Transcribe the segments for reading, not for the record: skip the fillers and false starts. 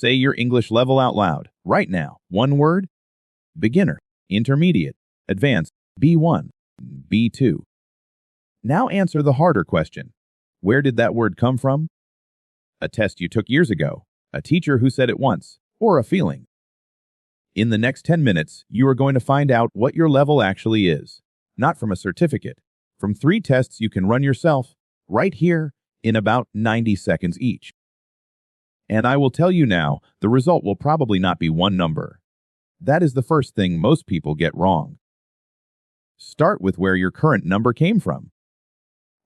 Say your English level out loud, right now. One word: beginner, intermediate, advanced, B1, B2. Now answer the harder question. Where did that word come from? A test you took years ago, a teacher who said it once, or a feeling? In the next 10 minutes, you are going to find out what your level actually is. Not from a certificate, from 3 tests you can run yourself, right here, in about 90 seconds each. And I will tell you now, the result will probably not be one number. That is the first thing most people get wrong. Start with where your current number came from.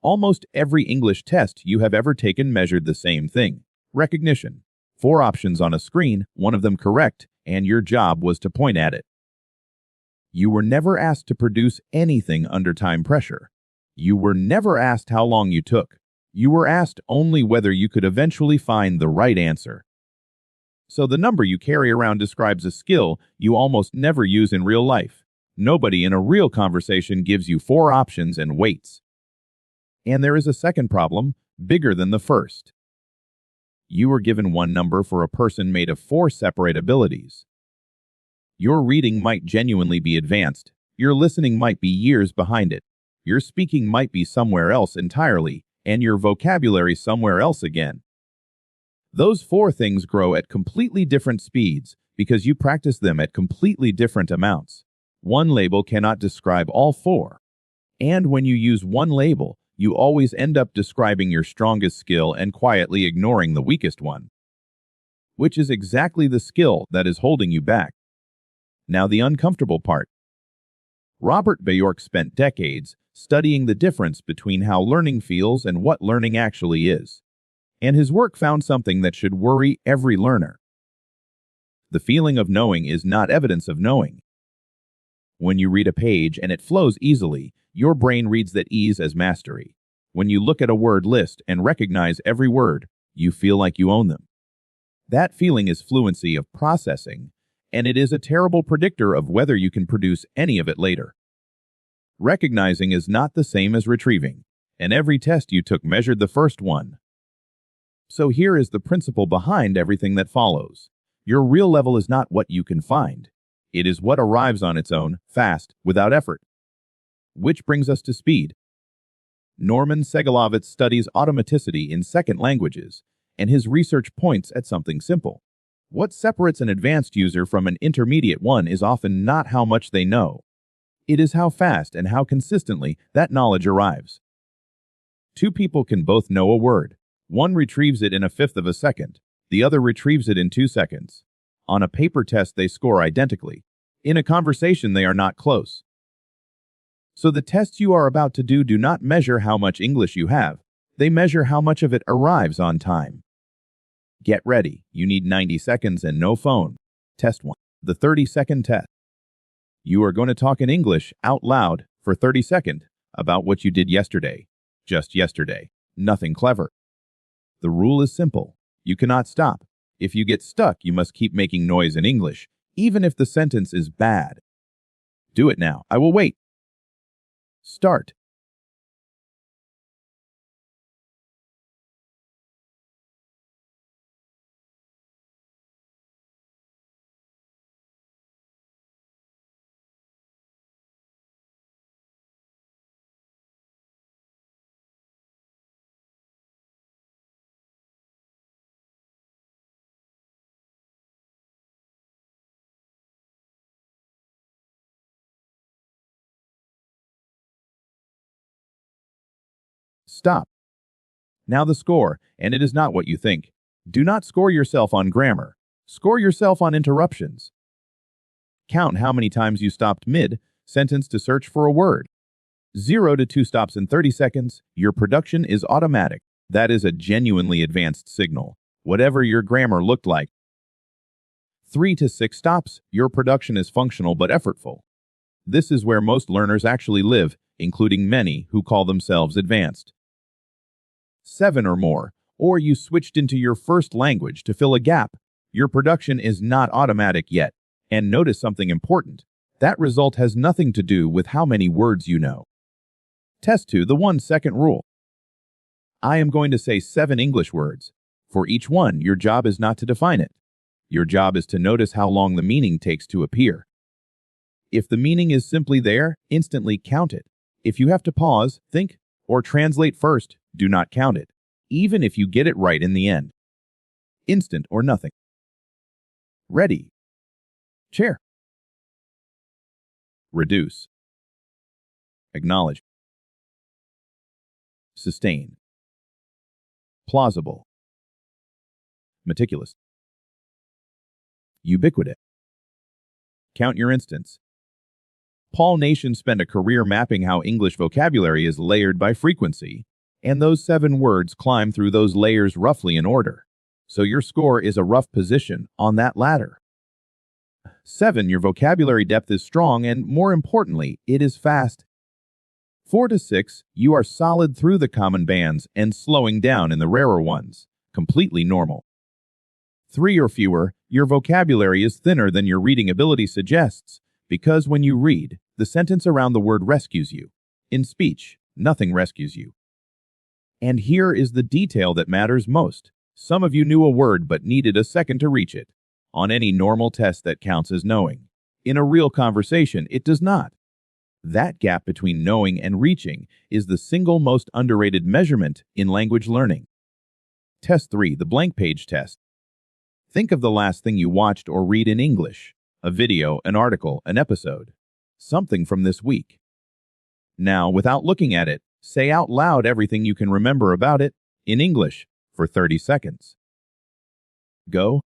Almost every English test you have ever taken measured the same thing: recognition. 4 options on a screen, one of them correct, and your job was to point at it. You were never asked to produce anything under time pressure. You were never asked how long you took. You were asked only whether you could eventually find the right answer. So the number you carry around describes a skill you almost never use in real life. Nobody in a real conversation gives you 4 options and waits. And there is a second problem, bigger than the first. You were given one number for a person made of 4 separate abilities. Your reading might genuinely be advanced. Your listening might be years behind it. Your speaking might be somewhere else entirely, and your vocabulary somewhere else again. Those 4 things grow at completely different speeds because you practice them at completely different amounts. One label cannot describe all 4. And when you use one label, you always end up describing your strongest skill and quietly ignoring the weakest one, which is exactly the skill that is holding you back. Now the uncomfortable part. Robert Bjork spent decades studying the difference between how learning feels and what learning actually is. And his work found something that should worry every learner. The feeling of knowing is not evidence of knowing. When you read a page and it flows easily, your brain reads that ease as mastery. When you look at a word list and recognize every word, you feel like you own them. That feeling is fluency of processing, and it is a terrible predictor of whether you can produce any of it later. Recognizing is not the same as retrieving, and every test you took measured the first one. So here is the principle behind everything that follows. Your real level is not what you can find. It is what arrives on its own, fast, without effort. Which brings us to speed. Norman Segelovitz studies automaticity in second languages, and his research points at something simple. What separates an advanced user from an intermediate one is often not how much they know. It is how fast and how consistently that knowledge arrives. 2 people can both know a word. One retrieves it in 1/5 of a second. The other retrieves it in 2 seconds. On a paper test, they score identically. In a conversation, they are not close. So the tests you are about to do not measure how much English you have. They measure how much of it arrives on time. Get ready. You need 90 seconds and no phone. Test 1. The 30-second test. You are going to talk in English out loud for 30 seconds about what you did yesterday. Just yesterday. Nothing clever. The rule is simple. You cannot stop. If you get stuck, you must keep making noise in English, even if the sentence is bad. Do it now. I will wait. Start. Stop. Now the score, and it is not what you think. Do not score yourself on grammar. Score yourself on interruptions. Count how many times you stopped mid-sentence to search for a word. 0 to 2 stops in 30 seconds, your production is automatic. That is a genuinely advanced signal, whatever your grammar looked like. 3 to 6 stops, your production is functional but effortful. This is where most learners actually live, including many who call themselves advanced. 7 or more, or you switched into your first language to fill a gap. Your production is not automatic yet. And notice something important. That result has nothing to do with how many words you know. Test 2, the 1-second rule. I am going to say 7 English words. For each one, your job is not to define it. Your job is to notice how long the meaning takes to appear. If the meaning is simply there, instantly count it. If you have to pause, think, or translate first, do not count it, even if you get it right in the end. Instant or nothing. Ready. Chair. Reduce. Acknowledge. Sustain. Plausible. Meticulous. Ubiquitous. Count your instance. Paul Nation spent a career mapping how English vocabulary is layered by frequency, and those 7 words climb through those layers roughly in order. So your score is a rough position on that ladder. 7. Your vocabulary depth is strong, and more importantly, it is fast. 4 to 6, you are solid through the common bands and slowing down in the rarer ones. Completely normal. 3 or fewer, your vocabulary is thinner than your reading ability suggests, because when you read, the sentence around the word rescues you. In speech, nothing rescues you. And here is the detail that matters most. Some of you knew a word but needed a second to reach it. On any normal test, that counts as knowing. In a real conversation, it does not. That gap between knowing and reaching is the single most underrated measurement in language learning. Test 3, the blank page test. Think of the last thing you watched or read in English. A video, an article, an episode. Something from this week. Now, without looking at it, say out loud everything you can remember about it, in English, for 30 seconds. Go.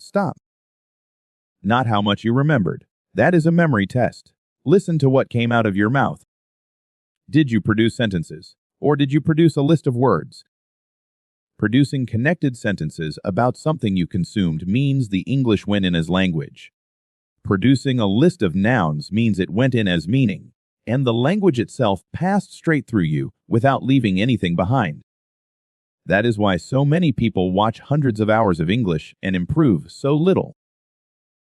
Stop. Not how much you remembered. That is a memory test. Listen to what came out of your mouth. Did you produce sentences? Or did you produce a list of words? Producing connected sentences about something you consumed means the English went in as language. Producing a list of nouns means it went in as meaning, and the language itself passed straight through you without leaving anything behind. That is why so many people watch hundreds of hours of English and improve so little.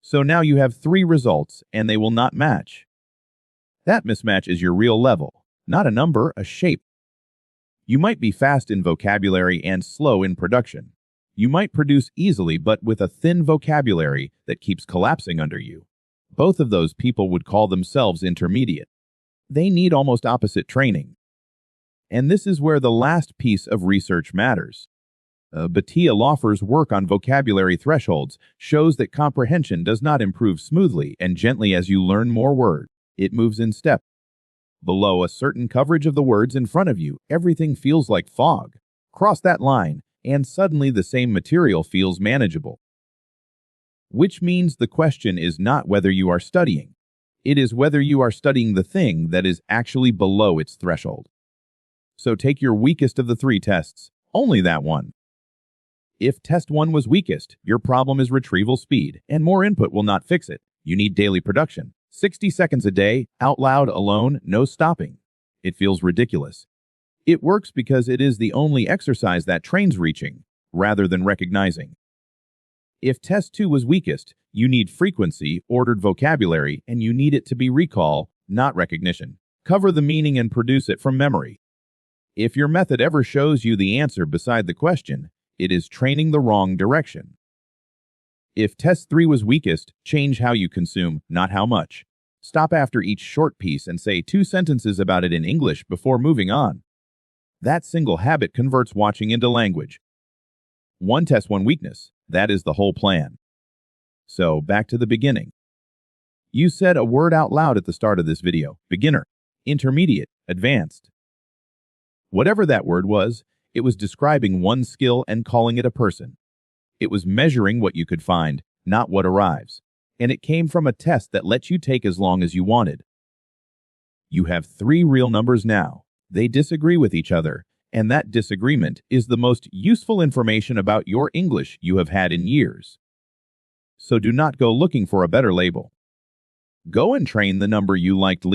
So now you have 3 results, and they will not match. That mismatch is your real level, not a number, a shape. You might be fast in vocabulary and slow in production. You might produce easily but with a thin vocabulary that keeps collapsing under you. Both of those people would call themselves intermediate. They need almost opposite training. And this is where the last piece of research matters. Batia Laufer's work on vocabulary thresholds shows that comprehension does not improve smoothly and gently as you learn more words. It moves in step. Below a certain coverage of the words in front of you, everything feels like fog. Cross that line, and suddenly the same material feels manageable. Which means the question is not whether you are studying. It is whether you are studying the thing that is actually below its threshold. So take your weakest of the 3 tests, only that one. If test 1 was weakest, your problem is retrieval speed, and more input will not fix it. You need daily production. 60 seconds a day, out loud, alone, no stopping. It feels ridiculous. It works because it is the only exercise that trains reaching, rather than recognizing. If test 2 was weakest, you need frequency, ordered vocabulary, and you need it to be recall, not recognition. Cover the meaning and produce it from memory. If your method ever shows you the answer beside the question, it is training the wrong direction. If test 3 was weakest, change how you consume, not how much. Stop after each short piece and say 2 sentences about it in English before moving on. That single habit converts watching into language. 1 test, 1 weakness. That is the whole plan. So, back to the beginning. You said a word out loud at the start of this video. Beginner, intermediate, advanced. Whatever that word was, it was describing one skill and calling it a person. It was measuring what you could find, not what arrives. And it came from a test that let you take as long as you wanted. You have 3 real numbers now. They disagree with each other, And that disagreement is the most useful information about your English you have had in years. So do not go looking for a better label. Go and train the number you liked